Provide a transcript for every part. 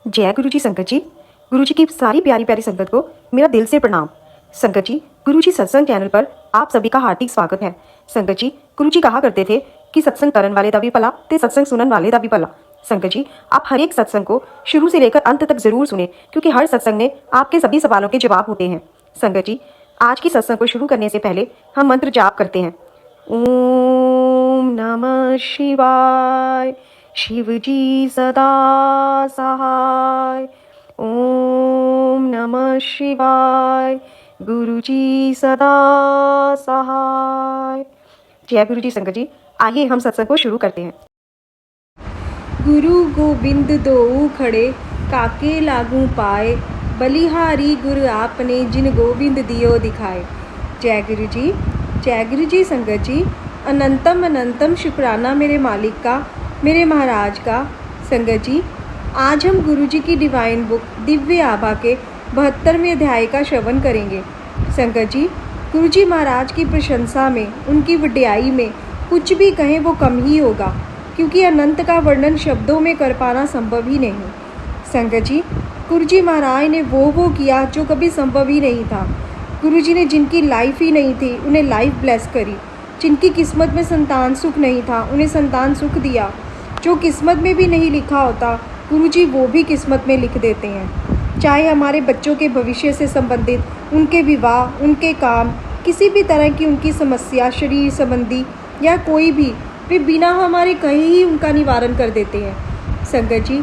जय गुरु जी संगत जी। गुरु जी की सारी प्यारी प्यारी संगत को मेरा दिल से प्रणाम। संगत जी, गुरु जी सत्संग चैनल पर आप सभी का हार्दिक स्वागत है। संगत जी, गुरु जी कहा करते थे कि सत्संग करन वाले दा भी भला ते सत्संग सुनन वाले दा भी भला। संगत जी, आप हर एक सत्संग को शुरू से लेकर अंत तक जरूर सुने, क्योंकि हर सत्संग में आपके सभी सवालों के जवाब होते हैं। संगत जी, आज की सत्संग को शुरू करने से पहले हम मंत्र जाप करते हैं। ओम नमः शिवाय, शिव जी सदा सहाय। ओम नमः शिवाय, गुरु जी सदा सहाय। जय गुरु जी संगत जी, आइए हम सत्संग को शुरू करते हैं। गुरु गोबिंद दोऊ खड़े, काके लागू पाए, बलिहारी गुरु आपने जिन गोविंद दियो दिखाए। जय गुरु जी संगत जी, अनंतम अनंतम शुक्राना मेरे मालिक का, मेरे महाराज का। संगत जी, आज हम गुरु जी की डिवाइन बुक दिव्य आभा के 72वें अध्याय का श्रवण करेंगे। संगत जी, गुरु जी महाराज की प्रशंसा में, उनकी वड्याई में कुछ भी कहें वो कम ही होगा, क्योंकि अनंत का वर्णन शब्दों में कर पाना संभव ही नहीं। संगत जी, गुरु जी महाराज ने वो किया जो कभी संभव ही नहीं था। गुरु जी ने जिनकी लाइफ ही नहीं थी उन्हें लाइफ ब्लेस करी। जिनकी किस्मत में संतान सुख नहीं था उन्हें संतान सुख दिया। जो किस्मत में भी नहीं लिखा होता गुरु जी वो भी किस्मत में लिख देते हैं। चाहे हमारे बच्चों के भविष्य से संबंधित, उनके विवाह, उनके काम, किसी भी तरह की उनकी समस्या, शरीर संबंधी या कोई भी, वे बिना हमारे कहे ही उनका निवारण कर देते हैं। संगत जी,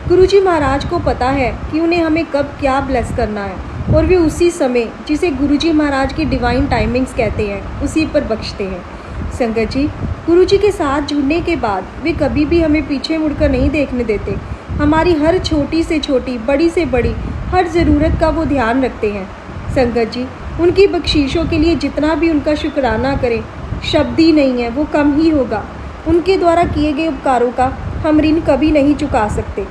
गुरु जी महाराज को पता है कि उन्हें हमें कब क्या ब्लेस करना है, और वे उसी समय, जिसे गुरु जी महाराज की डिवाइन टाइमिंग्स कहते हैं, उसी पर बख्शते हैं। संगत जी, गुरु जी के साथ जुड़ने के बाद वे कभी भी हमें पीछे मुड़कर नहीं देखने देते। हमारी हर छोटी से छोटी, बड़ी से बड़ी हर ज़रूरत का वो ध्यान रखते हैं। संगत जी, उनकी बख्शीशों के लिए जितना भी उनका शुक्राना करें, शब्द ही नहीं है, वो कम ही होगा। उनके द्वारा किए गए उपकारों का हम ऋण कभी नहीं चुका सकते।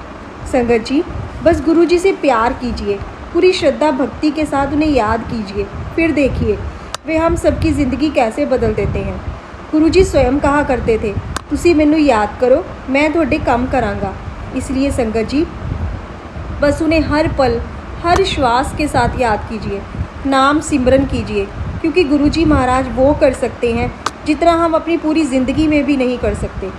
संगत जी, बस गुरु जी से प्यार कीजिए, पूरी श्रद्धा भक्ति के साथ उन्हें याद कीजिए, फिर देखिए वे हम सबकी ज़िंदगी कैसे बदल देते हैं। गुरु जी स्वयं कहा करते थे, तुसी मैनू याद करो, मैं थोड़े काम करांगा। इसलिए संगत जी, बस उन्हें हर पल, हर श्वास के साथ याद कीजिए, नाम सिमरन कीजिए, क्योंकि गुरु जी महाराज वो कर सकते हैं जितना हम अपनी पूरी ज़िंदगी में भी नहीं कर सकते।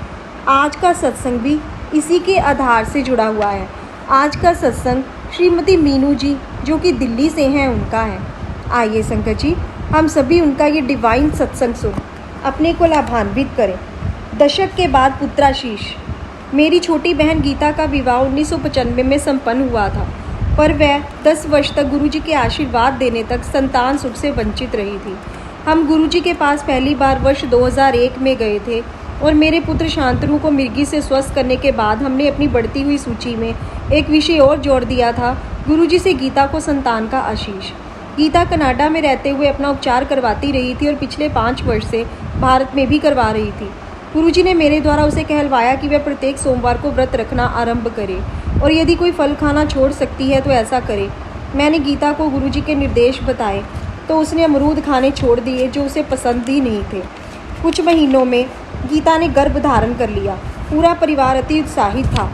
आज का सत्संग भी इसी के आधार से जुड़ा हुआ है। आज का सत्संग श्रीमती मीनू जी, जो कि दिल्ली से हैं, उनका है। आइए संगत जी, हम सभी उनका ये डिवाइन सत्संग सुन अपने को लाभान्वित करें। दशक के बाद पुत्राशीष। मेरी छोटी बहन गीता का विवाह 1995 में संपन्न हुआ था, पर वह 10 वर्ष तक गुरु जी के आशीर्वाद देने तक संतान सुख से वंचित रही थी। हम गुरु जी के पास पहली बार वर्ष 2001 में गए थे, और मेरे पुत्र शांतनु को मिर्गी से स्वस्थ करने के बाद हमने अपनी बढ़ती हुई सूची में एक विषय और जोड़ दिया था, गुरु जी से गीता को संतान का आशीष। गीता कनाडा में रहते हुए अपना उपचार करवाती रही थी और पिछले 5 वर्ष से भारत में भी करवा रही थी। गुरुजी ने मेरे द्वारा उसे कहलवाया कि वह प्रत्येक सोमवार को व्रत रखना आरंभ करे, और यदि कोई फल खाना छोड़ सकती है तो ऐसा करे। मैंने गीता को गुरुजी के निर्देश बताए तो उसने अमरूद खाने छोड़ दिए, जो उसे पसंद ही नहीं थे। कुछ महीनों में गीता ने गर्भ धारण कर लिया। पूरा परिवार अति उत्साहित था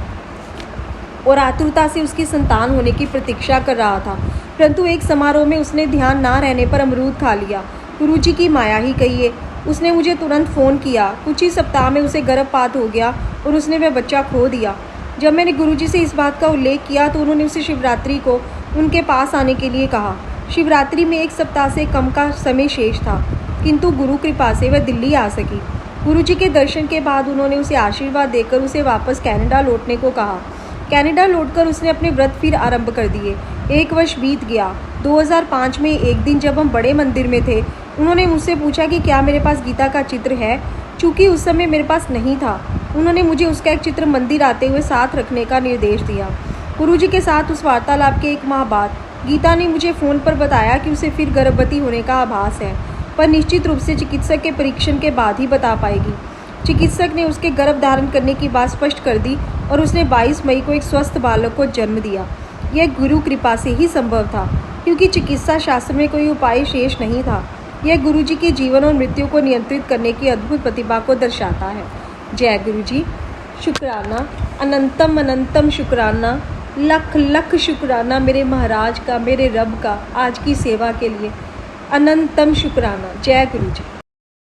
और आतुरता से उसकी संतान होने की प्रतीक्षा कर रहा था, परंतु एक समारोह में उसने ध्यान ना रहने पर अमरूद खा लिया। गुरुजी की माया ही कहिए। उसने मुझे तुरंत फ़ोन किया। कुछ ही सप्ताह में उसे गर्भपात हो गया और उसने वह बच्चा खो दिया। जब मैंने गुरुजी से इस बात का उल्लेख किया तो उन्होंने उसे शिवरात्रि को उनके पास आने के लिए कहा। शिवरात्रि में 1 सप्ताह से कम का समय शेष था, किंतु गुरु कृपा से वह दिल्ली आ सकी। गुरुजी के दर्शन के बाद उन्होंने उसे आशीर्वाद देकर उसे वापस कनाडा लौटने को कहा। कनाडा लौटकर उसने अपने व्रत फिर आरंभ कर दिए। 1 वर्ष बीत गया। 2005 में एक दिन जब हम बड़े मंदिर में थे, उन्होंने मुझसे पूछा कि क्या मेरे पास गीता का चित्र है। चूँकि उस समय मेरे पास नहीं था, उन्होंने मुझे उसका एक चित्र मंदिर आते हुए साथ रखने का निर्देश दिया। गुरुजी के साथ उस वार्तालाप के 1 माह बाद गीता ने मुझे फ़ोन पर बताया कि उसे फिर गर्भवती होने का आभास है, पर निश्चित रूप से चिकित्सक के परीक्षण के बाद ही बता पाएगी। चिकित्सक ने उसके गर्भ धारण करने की बात स्पष्ट कर दी और उसने 22 मई को एक स्वस्थ बालक को जन्म दिया। यह गुरु कृपा से ही संभव था, क्योंकि चिकित्सा शास्त्र में कोई उपाय शेष नहीं था। यह गुरु जी के जीवन और मृत्यु को नियंत्रित करने की अद्भुत प्रतिभा को दर्शाता है। जय गुरु जी। शुक्राना, अनंतम अनंतम शुक्राना। लख लख शुक्राना मेरे महाराज का, मेरे रब का, आज की सेवा के लिए अनंतम शुक्राना। जय गुरु जी।